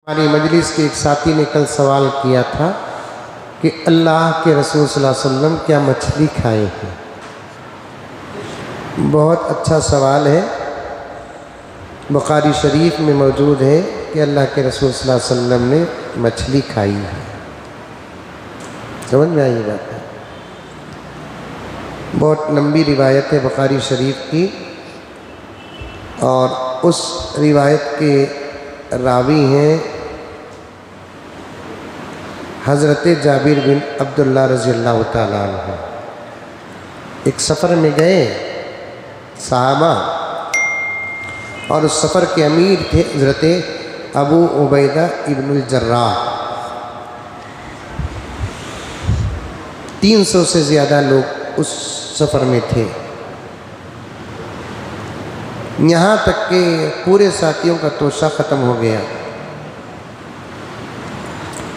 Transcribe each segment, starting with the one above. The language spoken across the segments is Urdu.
ہماری مجلس کے ایک ساتھی نے کل سوال کیا تھا کہ اللہ کے رسول صلی اللہ علیہ وسلم کیا مچھلی کھائے ہیں؟ بہت اچھا سوال ہے۔ بخاری شریف میں موجود ہے کہ اللہ کے رسول صلی اللہ علیہ وسلم نے مچھلی کھائی ہے۔ سمجھ میں آئی بات ہے؟ بہت لمبی روایت ہے بخاری شریف کی، اور اس روایت کے راوی ہیں حضرت جابر بن عبداللہ رضی اللہ تعالیٰ عنہ۔ ایک سفر میں گئے صحابہ، اور اس سفر کے امیر تھے حضرت ابو عبیدہ ابن الجراح۔ 300 سے زیادہ لوگ اس سفر میں تھے، یہاں تک کہ پورے ساتھیوں کا توشہ ختم ہو گیا۔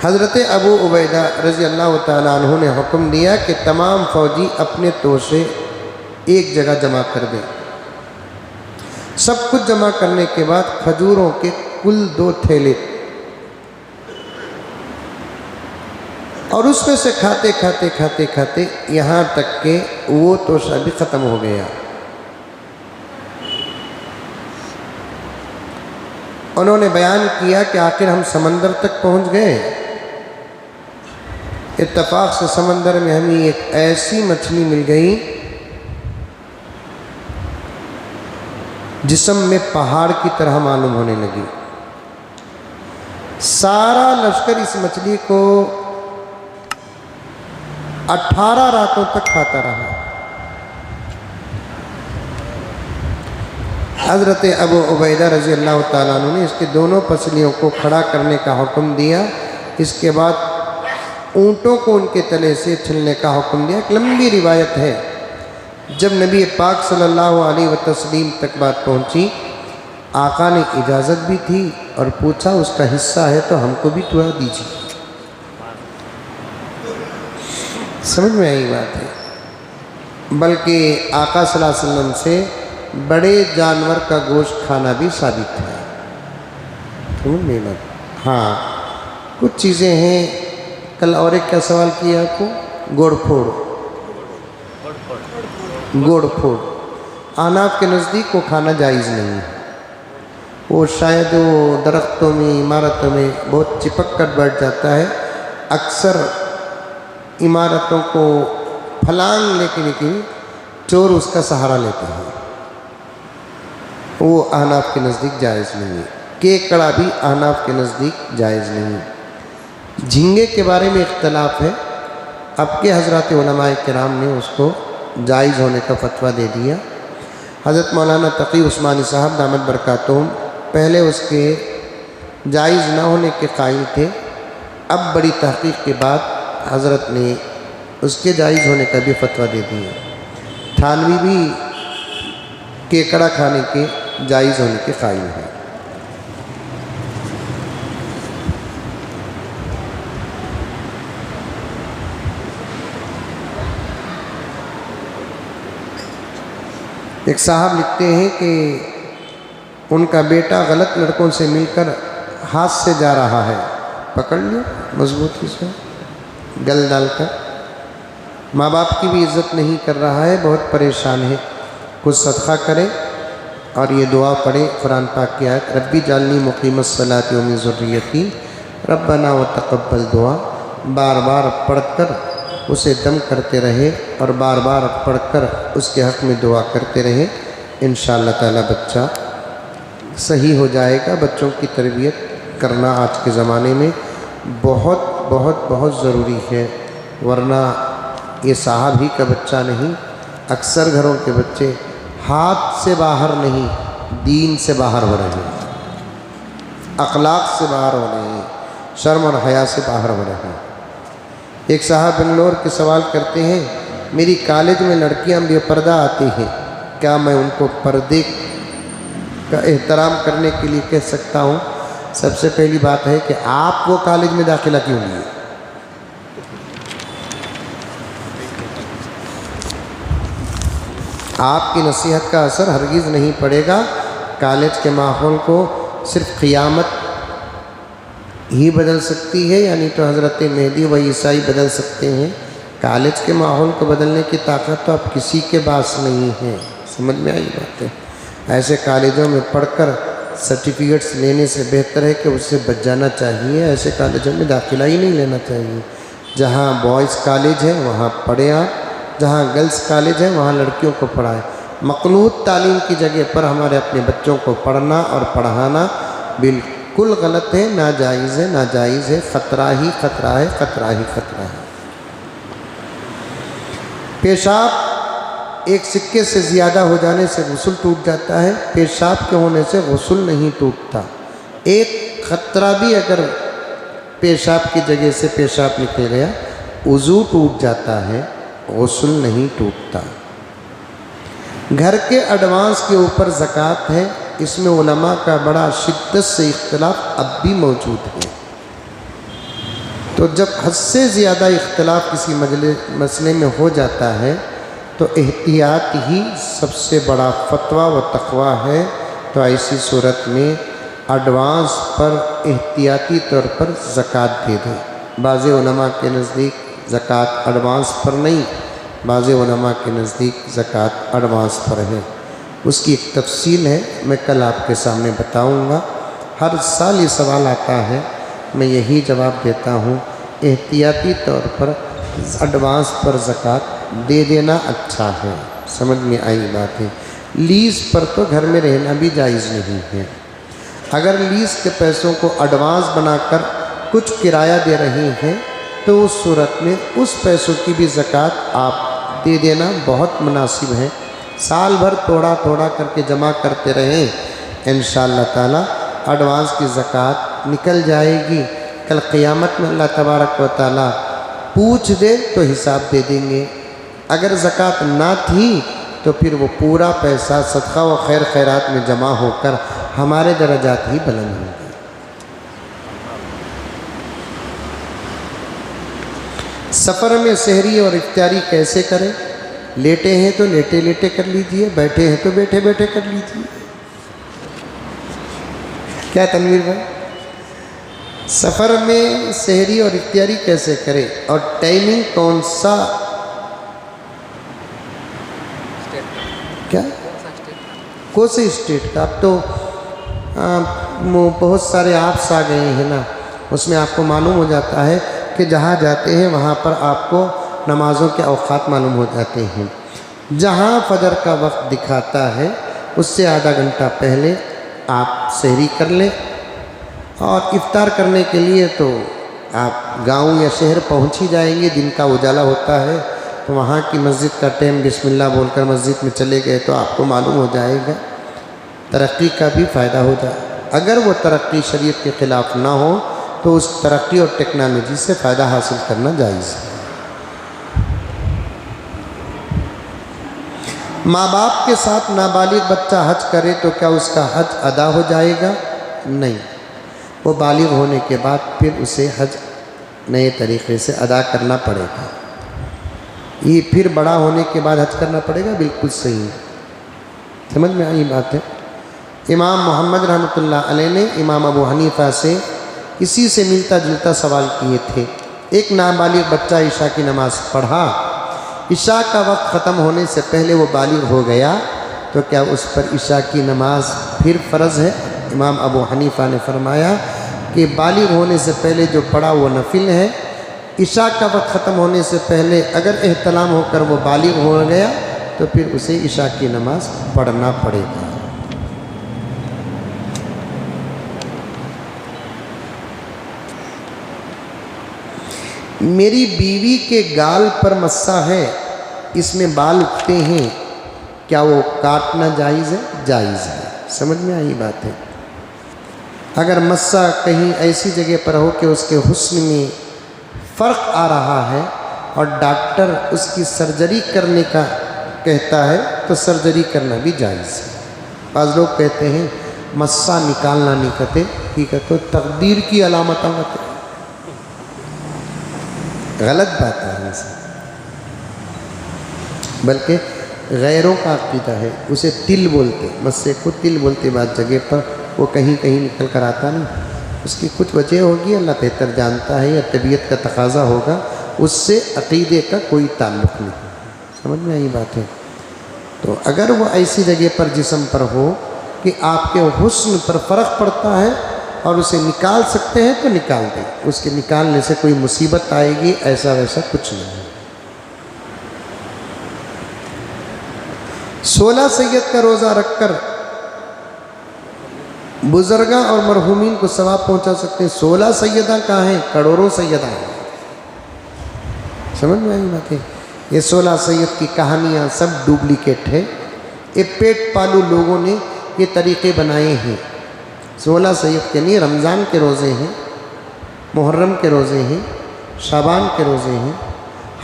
حضرت ابو عبیدہ رضی اللہ تعالیٰ عنہ نے حکم دیا کہ تمام فوجی اپنے توشے ایک جگہ جمع کر دیں۔ سب کچھ جمع کرنے کے بعد کھجوروں کے کل 2 تھیلے، اور اس میں سے کھاتے یہاں تک کہ وہ توشہ بھی ختم ہو گیا۔ انہوں نے بیان کیا کہ آخر ہم سمندر تک پہنچ گئے۔ اتفاق سے سمندر میں ہمیں ایک ایسی مچھلی مل گئی جسم میں پہاڑ کی طرح معلوم ہونے لگی۔ سارا لشکر اس مچھلی کو 18 راتوں تک کھاتا رہا۔ حضرت ابو عبیدہ رضی اللہ تعالیٰ عنہ نے اس کے دونوں پسلیوں کو کھڑا کرنے کا حکم دیا۔ اس کے بعد اونٹوں کو ان کے تلے سے چھلنے کا حکم دیا۔ ایک لمبی روایت ہے۔ جب نبی پاک صلی اللہ علیہ وسلم تک بات پہنچی، آقا نے اجازت بھی تھی اور پوچھا اس کا حصہ ہے تو ہم کو بھی تھوڑا دیجیے۔ سمجھ میں آئی بات ہے؟ بلکہ آقا صلی اللہ علیہ وسلم سے بڑے جانور کا گوشت کھانا بھی ثابت ہے۔ سمجھ میں بات؟ ہاں، کچھ چیزیں ہیں۔ کل اور ایک کیا سوال کیا آپ کو؟ گوڑ پھوڑ احناف کے نزدیک وہ کھانا جائز نہیں ہے۔ وہ شاید وہ درختوں میں، عمارتوں میں بہت چپک کر بیٹھ جاتا ہے۔ اکثر عمارتوں کو پھلانگ لے کے نکلی چور اس کا سہارا لیتے ہیں۔ وہ احناف کے نزدیک جائز نہیں ہے۔ کیکڑا بھی احناف کے نزدیک جائز نہیں ہے۔ جھینگے کے بارے میں اختلاف ہے۔ اب کے حضرات علماء کرام نے اس کو جائز ہونے کا فتویٰ دے دیا۔ حضرت مولانا تقی عثمانی صاحب دامت برکاتہم پہلے اس کے جائز نہ ہونے کے قائل تھے، اب بڑی تحقیق کے بعد حضرت نے اس کے جائز ہونے کا بھی فتویٰ دے دیا۔ تھانوی بھی کیکڑا کھانے کے جائز ہونے کے قائل ہیں۔ ایک صاحب لکھتے ہیں کہ ان کا بیٹا غلط لڑکوں سے مل کر ہاتھ سے جا رہا ہے، پکڑ لو مضبوطی سے گل ڈال کر، ماں باپ کی بھی عزت نہیں کر رہا ہے، بہت پریشان ہے، کچھ صدقہ کرے اور یہ دعا پڑھے۔ قرآن پاک کی آیت ربی جعلنی مقیم الصلاۃ ومن ذریتی ربنا وتقبل دعا بار بار پڑھ کر اسے دم کرتے رہے اور بار بار پڑھ کر اس کے حق میں دعا کرتے رہے، انشاءاللہ تعالی بچہ صحیح ہو جائے گا۔ بچوں کی تربیت کرنا آج کے زمانے میں بہت بہت بہت ضروری ہے، ورنہ یہ صاحب ہی کا بچہ نہیں، اکثر گھروں کے بچے ہاتھ سے باہر نہیں، دین سے باہر ہو رہے ہیں، اخلاق سے باہر ہو رہے ہیں، شرم اور حیا سے باہر ہو رہے ہیں۔ ایک صاحب بنگلور کے سوال کرتے ہیں، میری کالج میں لڑکیاں بے پردہ آتی ہیں، کیا میں ان کو پردے کا احترام کرنے کے لیے کہہ سکتا ہوں؟ سب سے پہلی بات ہے کہ آپ وہ کالج میں داخلہ کیوں لیے؟ آپ کی نصیحت کا اثر ہرگز نہیں پڑے گا۔ کالج کے ماحول کو صرف قیامت ہی بدل سکتی ہے، یعنی تو حضرت مہدی و عیسائی بدل سکتے ہیں۔ کالج کے ماحول کو بدلنے کی طاقت تو اب کسی کے پاس نہیں ہے۔ سمجھ میں آئی بات ہے؟ ایسے کالجوں میں پڑھ کر سرٹیفکیٹس لینے سے بہتر ہے کہ اس سے بچ جانا چاہیے۔ ایسے کالجوں میں داخلہ ہی نہیں لینا چاہیے۔ جہاں بوائز کالج ہے وہاں پڑھیں آپ، جہاں گرلز کالج ہے وہاں لڑکیوں کو پڑھائیں۔ مخلوط تعلیم کی جگہ پر ہمارے اپنے بچوں کو پڑھنا اور پڑھانا بالکل غلط ہے، ناجائز ہے، ناجائز ہے، خطرہ ہی خطرہ ہے، خطرہ ہی خطرہ ہے۔ پیشاب ایک سکے سے زیادہ ہو جانے سے غسل ٹوٹ جاتا ہے، پیشاب کے ہونے سے غسل نہیں ٹوٹتا۔ ایک خطرہ بھی اگر پیشاب کی جگہ سے پیشاب نکل گیا، وضو ٹوٹ جاتا ہے، غسل نہیں ٹوٹتا۔ گھر کے ایڈوانس کے اوپر زکوٰۃ ہے، اس میں علماء کا بڑا شدت سے اختلاف اب بھی موجود ہے۔ تو جب حد سے زیادہ اختلاف کسی مسئلے میں ہو جاتا ہے تو احتیاط ہی سب سے بڑا فتویٰ و تقویٰ ہے۔ تو ایسی صورت میں ایڈوانس پر احتیاطی طور پر زکوٰۃ دے دیں۔ بعض علماء کے نزدیک زکوٰۃ ایڈوانس پر نہیں، بعض علماء کے نزدیک زکوٰۃ ایڈوانس پر ہے۔ اس کی ایک تفصیل ہے، میں کل آپ کے سامنے بتاؤں گا۔ ہر سال یہ سوال آتا ہے، میں یہی جواب دیتا ہوں، احتیاطی طور پر ایڈوانس پر زکوٰۃ دے دینا اچھا ہے۔ سمجھ میں آئی بات ہے؟ لیز پر تو گھر میں رہنا بھی جائز نہیں ہے۔ اگر لیز کے پیسوں کو ایڈوانس بنا کر کچھ کرایہ دے رہے ہیں تو اس صورت میں اس پیسوں کی بھی زکوٰۃ آپ دے دینا بہت مناسب ہے۔ سال بھر تھوڑا تھوڑا کر کے جمع کرتے رہیں، انشاءاللہ تعالی ایڈوانس کی زکوٰۃ نکل جائے گی۔ کل قیامت میں اللہ تبارک و تعالی پوچھ دے تو حساب دے دیں گے۔ اگر زکوٰۃ نہ تھی تو پھر وہ پورا پیسہ صدقہ و خیر خیرات میں جمع ہو کر ہمارے درجات ہی بلند ہوں گے۔ سفر میں سحری اور افطاری کیسے کریں؟ لیٹے ہیں تو لیٹے لیٹے کر لیجئے، بیٹھے ہیں تو بیٹھے بیٹھے کر لیجئے۔ کیا تنویر بھائی؟ سفر میں سحری اور افطاری کیسے کریں اور ٹائمنگ کون سا؟ کیا کون سے اسٹیٹ کا؟ اب تو بہت سارے ایپس آ گئے ہیں نا، اس میں آپ کو معلوم ہو جاتا ہے کہ جہاں جاتے ہیں وہاں پر آپ کو نمازوں کے اوقات معلوم ہو جاتے ہیں۔ جہاں فجر کا وقت دکھاتا ہے اس سے آدھا گھنٹہ پہلے آپ سحری کر لیں، اور افطار کرنے کے لیے تو آپ گاؤں یا شہر پہنچ ہی جائیں گے، دن کا اجالا ہوتا ہے تو وہاں کی مسجد کا ٹائم بسم اللہ بول کر مسجد میں چلے گئے تو آپ کو معلوم ہو جائے گا، ترقی کا بھی فائدہ ہو جائے۔ اگر وہ ترقی شریعت کے خلاف نہ ہو تو اس ترقی اور ٹیکنالوجی سے فائدہ حاصل کرنا جائز ہے۔ ماں باپ کے ساتھ نابالغ بچہ حج کرے تو کیا اس کا حج ادا ہو جائے گا؟ نہیں، وہ بالغ ہونے کے بعد پھر اسے حج نئے طریقے سے ادا کرنا پڑے گا۔ یہ پھر بڑا ہونے کے بعد حج کرنا پڑے گا، بالکل صحیح ہے۔ سمجھ میں آئی بات ہے؟ امام محمد رحمۃ اللہ علیہ نے امام ابو حنیفہ سے اسی سے ملتا جلتا سوال کیے تھے۔ ایک نابالغ بچہ عشاء کی نماز پڑھا، عشاء کا وقت ختم ہونے سے پہلے وہ بالغ ہو گیا تو کیا اس پر عشاء کی نماز پھر فرض ہے؟ امام ابو حنیفہ نے فرمایا کہ بالغ ہونے سے پہلے جو پڑھا وہ نفل ہے، عشاء کا وقت ختم ہونے سے پہلے اگر احتلام ہو کر وہ بالغ ہو گیا تو پھر اسے عشاء کی نماز پڑھنا پڑے گا۔ میری بیوی کے گال پر مسا ہے، اس میں بال اٹھتے ہیں، کیا وہ کاٹنا جائز ہے؟ جائز ہے۔ سمجھ میں آئی بات ہے؟ اگر مسا کہیں ایسی جگہ پر ہو کہ اس کے حسن میں فرق آ رہا ہے اور ڈاکٹر اس کی سرجری کرنے کا کہتا ہے تو سرجری کرنا بھی جائز ہے۔ بعض لوگ کہتے ہیں مسا نکالنا نہیں کہتے، ٹھیک ہے تو تقدیر کی علامت آمت ہے، غلط بات ہے سے، بلکہ غیروں کا عقیدہ ہے، اسے تل بولتے، مسے کو تل بولتے، بعض جگہ پر وہ کہیں کہیں نکل کر آتا نہیں۔ اس کی کچھ وجہ ہوگی، اللہ بہتر جانتا ہے، یا طبیعت کا تقاضا ہوگا، اس سے عقیدے کا کوئی تعلق نہیں۔ سمجھ میں آئی بات ہے؟ تو اگر وہ ایسی جگہ پر جسم پر ہو کہ آپ کے حسن پر فرق پڑتا ہے اور اسے نکال سکتے ہیں تو نکال دیں، اس کے نکالنے سے کوئی مصیبت آئے گی، ایسا ویسا کچھ نہیں ہے۔ 16 سید کا روزہ رکھ کر بزرگاں اور مرحومین کو ثواب پہنچا سکتے ہیں۔ 16 سیدہ کہاں ہیں؟ کروڑوں سیدہ ہیں۔ سمجھ میں آئی بات ہے؟ یہ 16 سید کی کہانیاں سب ڈپلیکیٹ ہے، یہ پیٹ پالو لوگوں نے یہ طریقے بنائے ہیں۔ 16 سید کے نہیں، رمضان کے روزے ہیں، محرم کے روزے ہیں، شعبان کے روزے ہیں،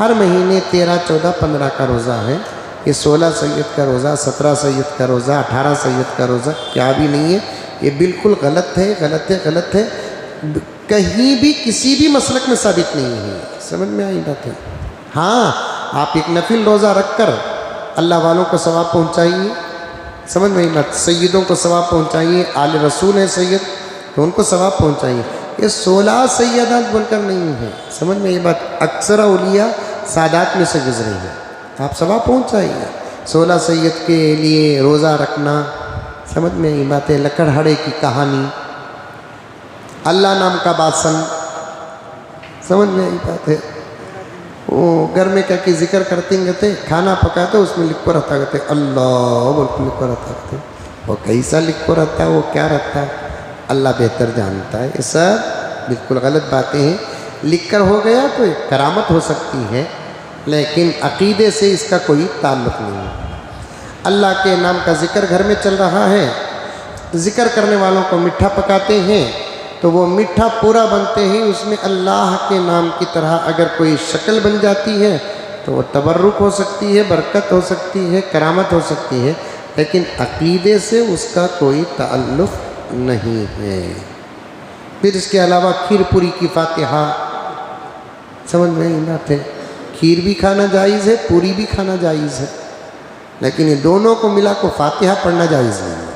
ہر مہینے 13، 14، 15 کا روزہ ہے۔ یہ 16 سید کا روزہ، 17 سید کا روزہ، 18 سید کا روزہ کیا بھی نہیں ہے، یہ بالکل غلط ہے، غلط ہے، غلط ہے، کہیں بھی کسی بھی مسلک میں ثابت نہیں ہے۔ سمجھ میں آئی بات ہے؟ ہاں، آپ ایک نفل روزہ رکھ کر اللہ والوں کو ثواب پہنچائیے، سمجھ میں آئی بات، سیدوں کو ثواب پہنچائیے، آل رسول ہے سید تو ان کو ثواب پہنچائیے۔ یہ 16 سیدات بول کر نہیں ہے، سمجھ میں یہ بات، اکثر اولیاء سادات میں سے گزرے ہیں، آپ ثواب پہنچائیے۔ 16 سید کے لیے روزہ رکھنا، سمجھ میں یہ بات ہے، لکڑہڑے کی کہانی، اللہ نام کا باسن، سمجھ میں یہ بات ہے، وہ گھر میں کیا کہ ذکر کرتے ہیں، کھانا پکاتے اس میں لکھو رہتا کہتے اللہ بول کے لکھو رہتا کہتے، وہ کیسا لکھو رہتا ہے، وہ کیا رہتا ہے، اللہ بہتر جانتا ہے۔ یہ سب بالکل غلط باتیں ہیں، لکھ کر ہو گیا تو ایک کرامت ہو سکتی ہے، لیکن عقیدے سے اس کا کوئی تعلق نہیں ہے۔ اللہ کے نام کا ذکر گھر میں چل رہا ہے، ذکر کرنے والوں کو میٹھا پکاتے ہیں تو وہ میٹھا پورا بنتے ہیں، اس میں اللہ کے نام کی طرح اگر کوئی شکل بن جاتی ہے تو وہ تبرک ہو سکتی ہے، برکت ہو سکتی ہے، کرامت ہو سکتی ہے، لیکن عقیدے سے اس کا کوئی تعلق نہیں ہے۔ پھر اس کے علاوہ کھیر پوری کی فاتحہ، سمجھ میں نہیں بات ہے، کھیر بھی کھانا جائز ہے، پوری بھی کھانا جائز ہے، لیکن یہ دونوں کو ملا کو فاتحہ پڑھنا جائز نہیں ہے۔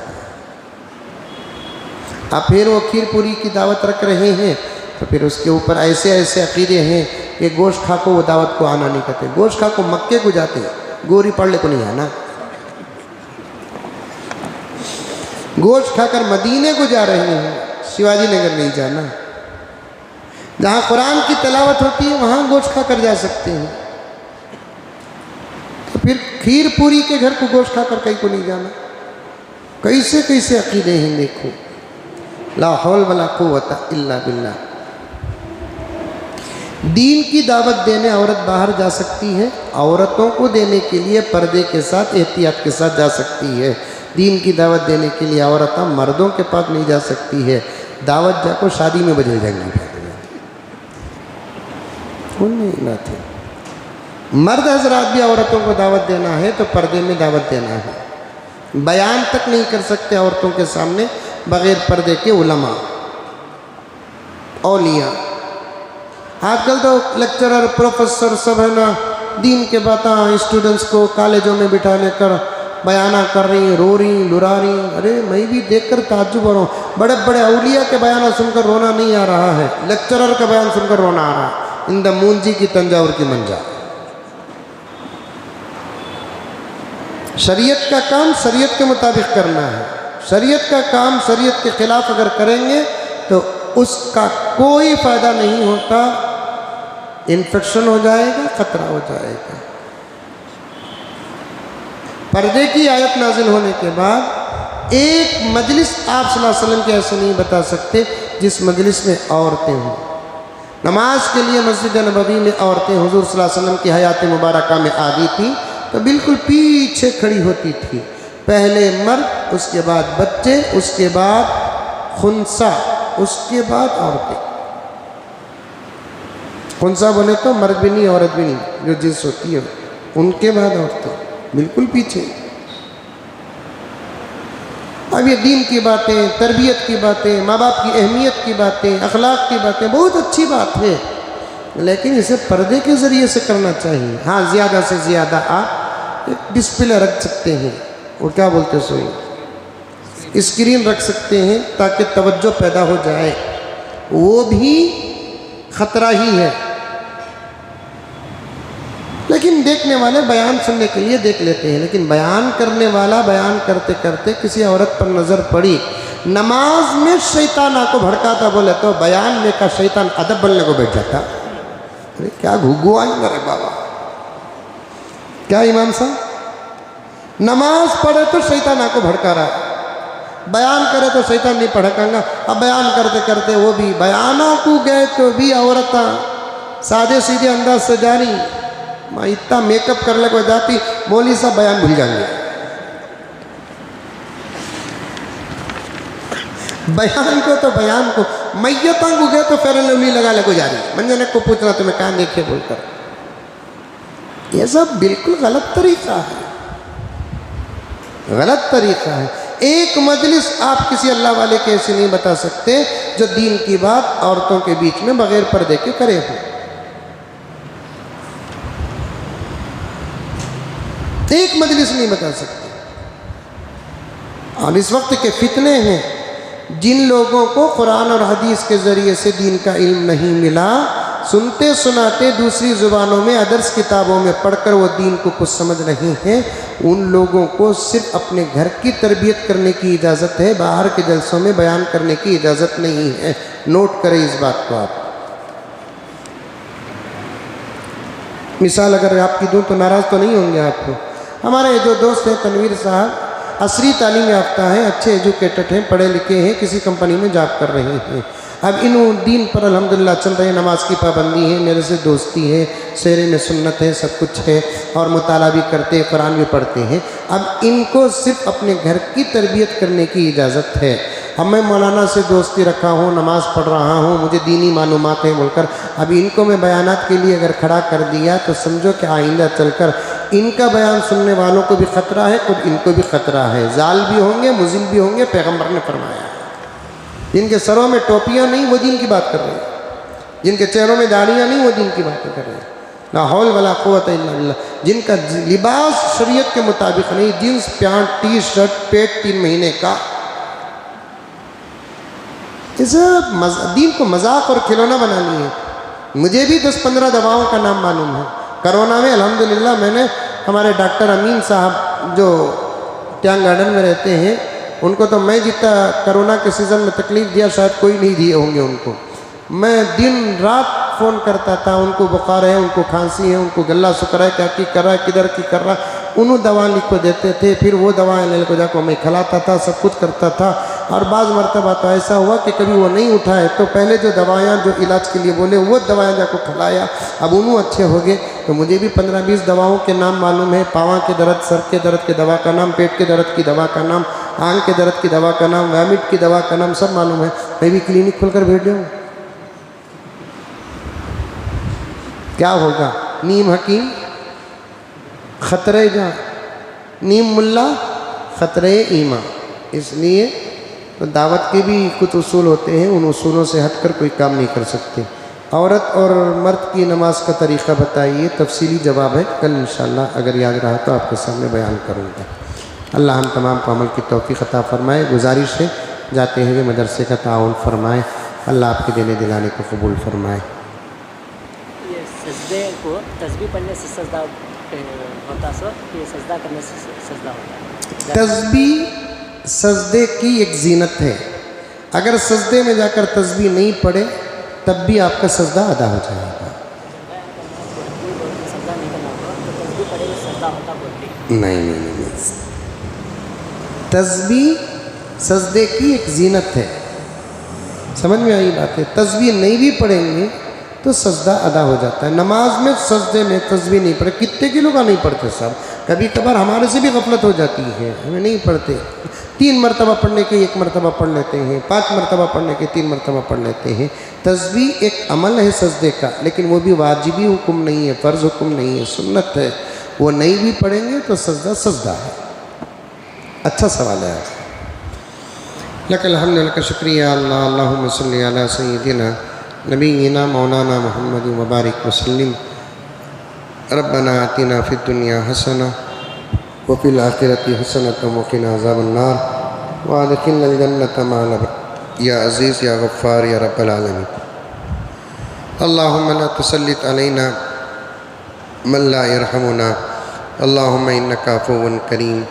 آپ پھر وہ کھیر پوری کی دعوت رکھ رہے ہیں تو پھر اس کے اوپر ایسے ایسے عقیدے ہیں کہ گوشت کھا کو وہ دعوت کو آنا نہیں کہتے، گوشت کھا کو مکے کو جاتے، گوری پڑھ لے کو نہیں آنا، گوشت کھا کر مدینے کو جا رہے ہیں، شیواجی نگر نہیں جانا، جہاں قرآن کی تلاوت ہوتی ہے وہاں گوشت کھا کر جا سکتے ہیں، تو پھر کھیر پوری کے گھر کو گوشت کھا کر کہیں کو نہیں جانا۔ کیسے کیسے عقیدے ہیں دیکھو، لا حول ولا قوت الا باللہ۔ دین کی دعوت دینے عورت باہر جا سکتی ہے، عورتوں کو دینے کے لیے پردے کے ساتھ احتیاط کے ساتھ جا سکتی ہے، دین کی دعوت دینے کے لیے عورتیں مردوں کے پاس نہیں جا سکتی ہے، دعوت جا کو شادی میں بدل جائیں گی، بات ہے۔ مرد حضرات بھی عورتوں کو دعوت دینا ہے تو پردے میں دعوت دینا ہے، بیان تک نہیں کر سکتے عورتوں کے سامنے بغیر پردے کے علماء، اولیاء۔ آج کل تو لیکچرر، پروفیسر سب ہے نا، دین کے باتیں اسٹوڈنٹس کو کالجوں میں بٹھا لے کر بیانہ کر رہی ہیں، رو رہی ہیں، لرا رہی ہیں۔ ارے میں بھی دیکھ کر تعجب ہو رہا ہوں، بڑے بڑے اولیاء کے بیانہ سن کر رونا نہیں آ رہا ہے، لیکچرر کا بیان سن کر رونا آ رہا ہے، اندہ مونجی کی تنجاور کی منجا۔ شریعت کا کام شریعت کے مطابق کرنا ہے، شریعت کا کام شریعت کے خلاف اگر کریں گے تو اس کا کوئی فائدہ نہیں ہوتا، انفیکشن ہو جائے گا، خطرہ ہو جائے گا۔ پردے کی آیت نازل ہونے کے بعد ایک مجلس آپ صلی اللہ علیہ وسلم کے ایسے نہیں بتا سکتے جس مجلس میں عورتیں ہوں۔ نماز کے لیے مسجد نبوی میں عورتیں حضور صلی اللہ علیہ وسلم کی حیات مبارکہ میں آگئی تھیں تو بالکل پیچھے کھڑی ہوتی تھی، پہلے مرد، اس کے بعد بچے، اس کے بعد خنسا، اس کے بعد عورتیں۔ خنسا بولے تو مرد بھی نہیں عورت بھی نہیں، جو جنس ہوتی ہے، ان کے بعد عورتیں بالکل پیچھے۔ اب یہ دین کی باتیں، تربیت کی باتیں، ماں باپ کی اہمیت کی باتیں، اخلاق کی باتیں بہت اچھی بات ہے، لیکن اسے پردے کے ذریعے سے کرنا چاہیے۔ ہاں، زیادہ سے زیادہ آپ ایک ڈسپلے رکھ سکتے ہیں، وہ کیا بولتے سوئی، اسکرین رکھ سکتے ہیں تاکہ توجہ پیدا ہو جائے، وہ بھی خطرہ ہی ہے. لیکن دیکھنے والے بیان سننے کے لیے دیکھ لیتے ہیں، لیکن بیان کرنے والا بیان کرتے کرتے کسی عورت پر نظر پڑی، نماز میں شیطان آپ کو بھڑکاتا بولے تو بیان میں کا شیطان ادب بننے کو بیٹھ جاتا. ارے کیا گھگو آئی میرے بابا، کیا امام صاحب نماز پڑھے تو شیطان آپ کو بھڑکا رہا ہے، بیان کرے تو شیطان نہیں بھڑکاں گا. اب بیان کرتے کرتے وہ بھی بیانہ کو گئے تو بھی عورتاں سادے سیدھے انداز سے جاری، میں اتنا میک اپ کرنے کو جاتی مولوی صاحب بیان بھول جائیں گے. بیان کو تو بیان کو میتاں کو گئے تو فیرن لولی لگا لے کو جاری، منجنے کو پوچھنا تمہیں کہاں دیکھے بول کر. یہ سب بالکل غلط طریقہ ہے، غلط طریقہ ہے. ایک مجلس آپ کسی اللہ والے کے ایسے نہیں بتا سکتے جو دین کی بات عورتوں کے بیچ میں بغیر پردے کے کرے ہو. ایک مجلس نہیں بتا سکتے. اب اس وقت کے فتنے ہیں، جن لوگوں کو قرآن اور حدیث کے ذریعے سے دین کا علم نہیں ملا، سنتے سناتے دوسری زبانوں میں ادرس کتابوں میں پڑھ کر وہ دین کو کچھ سمجھ نہیں ہیں، ان لوگوں کو صرف اپنے گھر کی تربیت کرنے کی اجازت ہے، باہر کے جلسوں میں بیان کرنے کی اجازت نہیں ہے. نوٹ کریں اس بات کو. آپ مثال اگر آپ کی دوں تو ناراض تو نہیں ہوں گے آپ کو. ہمارے جو دوست ہیں تنویر صاحب، عصری تعلیم یافتہ ہیں، اچھے ایجوکیٹڈ ہیں، پڑھے لکھے ہیں، کسی کمپنی میں جاب کر رہے ہیں. اب انہوں دین پر الحمدللہ چل رہے ہیں، نماز کی پابندی ہے، میرے سے دوستی ہے، سیرے میں سنت ہے، سب کچھ ہے، اور مطالعہ بھی کرتے ہیں، قرآن بھی پڑھتے ہیں. اب ان کو صرف اپنے گھر کی تربیت کرنے کی اجازت ہے. اب میں مولانا سے دوستی رکھا ہوں، نماز پڑھ رہا ہوں، مجھے دینی معلومات ہیں بول کر اب ان کو میں بیانات کے لیے اگر کھڑا کر دیا تو سمجھو کہ آئندہ چل کر ان کا بیان سننے والوں کو بھی خطرہ ہے، خود ان کو بھی خطرہ ہے. زال بھی ہوں گے، مضل بھی ہوں گے. پیغمبر نے فرمایا ہے جن کے سروں میں ٹوپیاں نہیں وہ دین کی بات کر رہے ہیں، جن کے چہروں میں داڑیاں نہیں وہ دین کی باتیں کر رہے ہیں. لا حول ولا قوت الا باللہ. جن کا لباس شریعت کے مطابق نہیں، جینس پینٹ ٹی شرٹ پیٹ 3 مہینے کا، دین کو مذاق اور کھلونا بنا لیے. مجھے بھی 10-15 دواؤں کا نام معلوم ہے. کرونا میں الحمدللہ میں نے ہمارے ڈاکٹر امین صاحب جو ٹیانگ گارڈن میں رہتے ہیں، ان کو تو میں جتنا کرونا کے سیزن میں تکلیف دیا شاید کوئی نہیں دیے ہوں گے ان کو. میں دن رات فون کرتا تھا، ان کو بخار ہے، ان کو کھانسی ہے، ان کو گلا سکرا ہے، کیا کی کر رہا ہے، کدھر کی کر رہا ہے، انہوں دوا لکھ کو دیتے تھے. پھر وہ دوائیں لے کو جا کو میں کھلاتا تھا، سب کچھ کرتا تھا. اور بعض مرتبہ تو ایسا ہوا کہ کبھی وہ نہیں اٹھائے تو پہلے جو دوائیاں جو علاج کے لیے بولے وہ دوائیاں جا کو کھلایا. اب انہوں اچھے ہو گئے تو مجھے بھی 15-20 دواؤں کے نام معلوم ہے. پاواں کے درد، سر کے درد کے دوا کا نام، پیٹ کے درد کی دوا کا نام، آنکھ کے درد کی دوا کا نام، ویمٹ کی دوا کا نام سب معلوم ہے. میں بھی کلینک کھول کر بیٹھ جاؤں. کیا ہوگا؟ نیم حکیم خطرے جاں، نیم ملا خطرے ایمان. اس لیے تو دعوت کے بھی کچھ اصول ہوتے ہیں، ان اصولوں سے ہٹ کر کوئی کام نہیں کر سکتے. عورت اور مرد کی نماز کا طریقہ بتائیے، تفصیلی جواب ہے. کل انشاءاللہ اگر یاد رہا تو آپ کے سامنے بیان کروں گا. اللہ ہم تمام کو عمل کی توفیق عطا فرمائے. گزارش ہے جاتے ہوئے مدرسے کا تعاون فرمائے. اللہ آپ کے دینے دلانے کو قبول فرمائے. یہ سجدے کو تسبیح پڑھنے سے سجدہ ہوتا سو یہ سجدہ کرنے سے سجدہ ہوتا ہے. تسبیح سجدے کی ایک زینت ہے. اگر سجدے میں جا کر تسبیح نہیں پڑھے تب بھی آپ کا سجدہ ادا ہو جائے گا. سجدہ نہیں کرنا ہوگا تو تسبیح پڑھے گا سجدہ ہوتا بولتے. نہیں. تسبیح سجدے کی ایک زینت ہے. سمجھ میں آئی بات ہے. تسبیح نہیں بھی پڑھیں گے تو سجدہ ادا ہو جاتا ہے. نماز میں سجدے میں تسبیح نہیں پڑھے. کتنے کلو کا نہیں پڑھتے صاحب. کبھی کبھار ہمارے سے بھی غفلت ہو جاتی ہے، ہمیں نہیں پڑھتے. 3 مرتبہ پڑھنے کے 1 مرتبہ پڑھ لیتے ہیں، 5 مرتبہ پڑھنے کے 3 مرتبہ پڑھ لیتے ہیں. تسبیح ایک عمل ہے سجدے کا، لیکن وہ بھی واجبی حکم نہیں ہے، فرض حکم نہیں ہے، سنت ہے. وہ نہیں بھی پڑھیں گے تو سجدہ سجدہ ہے. اچھا سوال ہے. لک الحمد لک شکریہ اللہ. اللہم صلی علی سیدنا نبینا مولانا محمد مبارک وسلم. ربنا آتنا فی الدنیا حسنہ وفی الآخرۃ حسنۃ وقنا عذاب النار وادخلنا الجنۃ مع الابرار. یا عزیز یا غفار یا رب العالمین. اللہم لا تسلط علینا من لا يرحمنا. اللہم انکا عفو کریم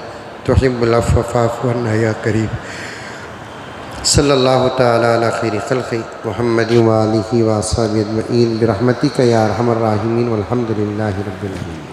تحب العفو فاعف عنا یا کریم. صلی اللہ تعالی علی خیر خلق محمد و آلہ و اصحابہ اجمعین برحمتک یا ارحم الراحمین والحمد للہ رب العالمین.